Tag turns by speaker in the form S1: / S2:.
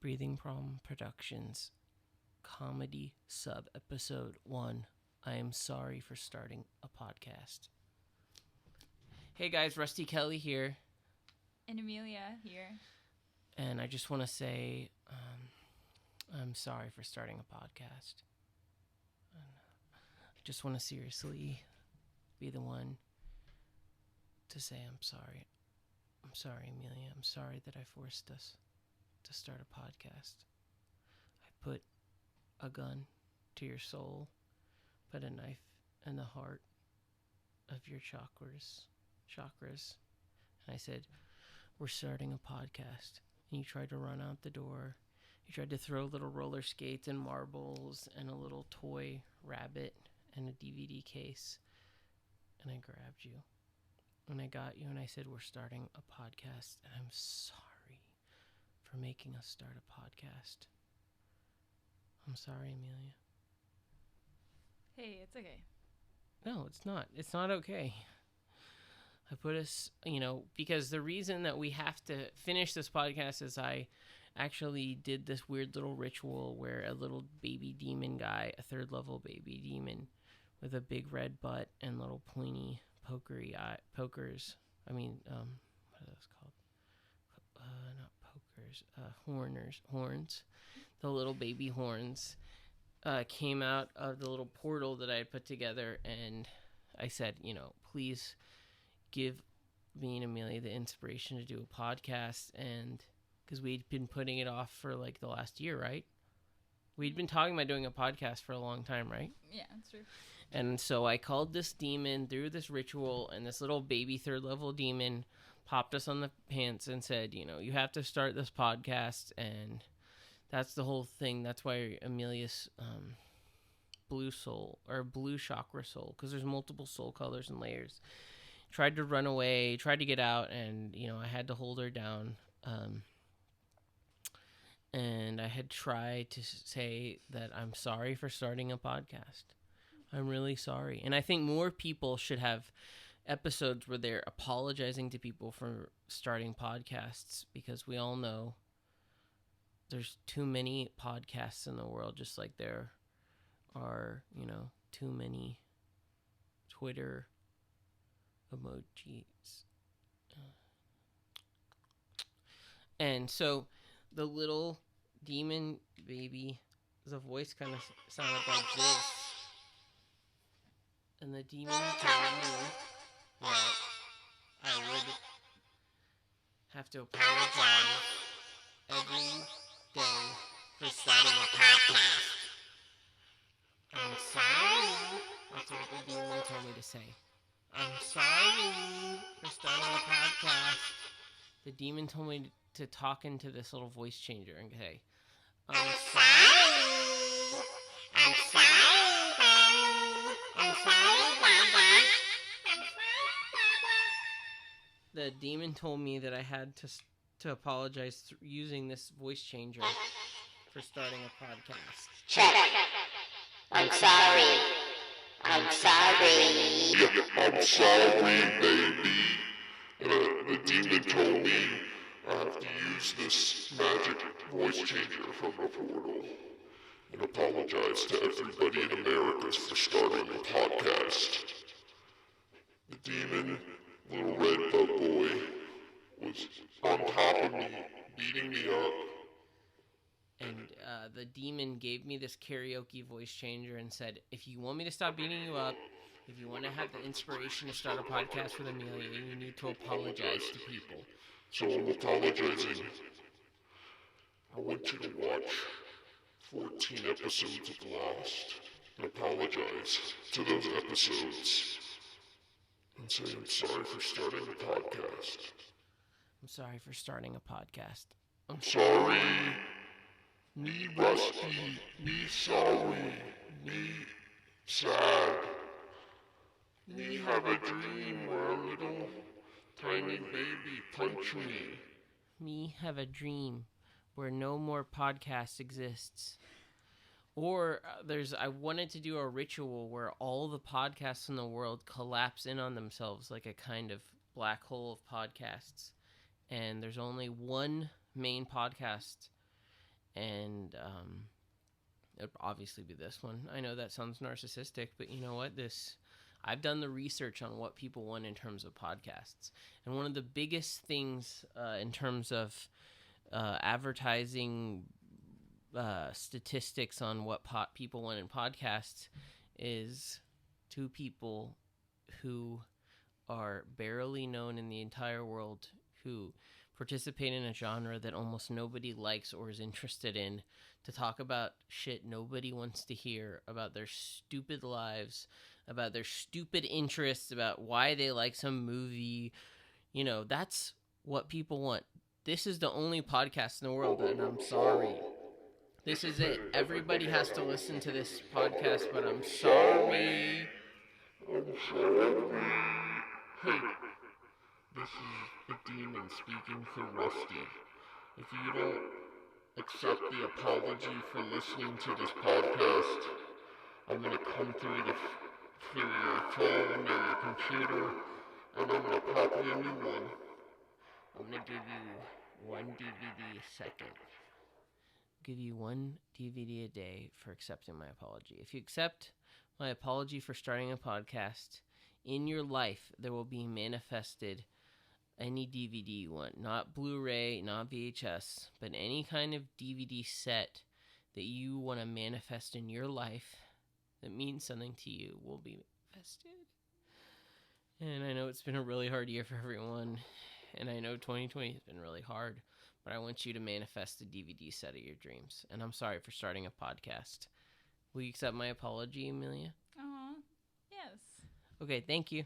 S1: Breathing Problem Productions Comedy Sub Episode 1. I am sorry for starting a podcast. Hey guys, Rusty Kelly here.
S2: And Amelia here.
S1: And I just want to say I'm sorry for starting a podcast. I just want to seriously be the one to say I'm sorry. I'm sorry, Amelia. I'm sorry that I forced us to start a podcast. I put a gun to your soul, put a knife in the heart of your chakras, and I said, we're starting a podcast. And you tried to run out the door. You tried to throw little roller skates and marbles and a little toy rabbit and a DVD case. And I grabbed you. And I got you and I said, we're starting a podcast. And I'm sorry for making us start a podcast. I'm sorry, Amelia.
S2: Hey, it's okay.
S1: No, it's not. It's not okay. I put us, because the reason that we have to finish this podcast is I actually did this weird little ritual where a little baby demon guy, a third level baby demon with a big red butt and little pointy horns. The little baby horns came out of the little portal that I had put together, and I said, please give me and Amelia the inspiration to do a podcast. And because we'd been putting it off for like the last year, right? We'd been talking about doing a podcast for a long time, right?
S2: Yeah, that's true.
S1: And so I called this demon through this ritual, and this little baby third level demon popped us on the pants and said, you have to start this podcast. And that's the whole thing. That's why Amelia's blue soul, or blue chakra soul, because there's multiple soul colors and layers, tried to run away, tried to get out, and I had to hold her down. And I had tried to say that I'm sorry for starting a podcast. I'm really sorry. And I think more people should have episodes where they're apologizing to people for starting podcasts, because we all know there's too many podcasts in the world, just like there are, too many Twitter emojis. And so the little demon baby, the voice kind of sounded like this. And the demon told me that I would have to apologize every day for starting a podcast. I'm sorry. That's what the demon told me to say. I'm sorry for starting a podcast. The demon told me to talk into this little voice changer and say, I'm sorry. I'm sorry. I'm sorry. The demon told me that I had to apologize using this voice changer for starting a podcast.
S3: Check. I'm sorry. I'm sorry. I'm sorry, baby. The demon told me I have to use this magic voice changer from the portal and apologize to everybody in America for starting a podcast. The demon, little red butt boy, was on top of me, beating me up.
S1: And the demon gave me this karaoke voice changer and said, if you want me to stop beating you up, if you want to have the inspiration to start a podcast with Amelia, you need to apologize to people.
S3: So I'm apologizing. I want you to watch 14 episodes of Lost and apologize to those episodes and say I'm sorry for starting a podcast.
S1: I'm sorry for starting a podcast.
S3: I'm sorry. Me rusty. Me sorry. Me sad. Me have a dream where a little tiny baby punch me.
S1: Me have a dream where no more podcast exists. Or I wanted to do a ritual where all the podcasts in the world collapse in on themselves like a kind of black hole of podcasts. And there's only one main podcast and it'd obviously be this one. I know that sounds narcissistic, but you know what? I've done the research on what people want in terms of podcasts, and one of the biggest things in terms of advertising statistics on what people want in podcasts is two people who are barely known in the entire world, who participate in a genre that almost nobody likes or is interested in, to talk about shit nobody wants to hear, about their stupid lives, about their stupid interests, about why they like some movie. You know, that's what people want. This is the only podcast in the world, and I'm sorry. This is it. Everybody has to listen to this podcast, but I'm sorry. Hey, this is the demon speaking for Rusty. If you don't accept the apology for listening to this podcast, I'm gonna come through your phone or your computer, and I'm gonna pop you a new one. I'm gonna give you one DVD a second. Give you one DVD a day for accepting my apology. If you accept my apology for starting a podcast, in your life there will be manifested any DVD you want. Not Blu-ray, not VHS, but any kind of DVD set that you want to manifest in your life that means something to you will be manifested. And I know it's been a really hard year for everyone, and I know 2020 has been really hard, but I want you to manifest the DVD set of your dreams. And I'm sorry for starting a podcast. Will you accept my apology, Amelia?
S2: Yes.
S1: Okay, thank you.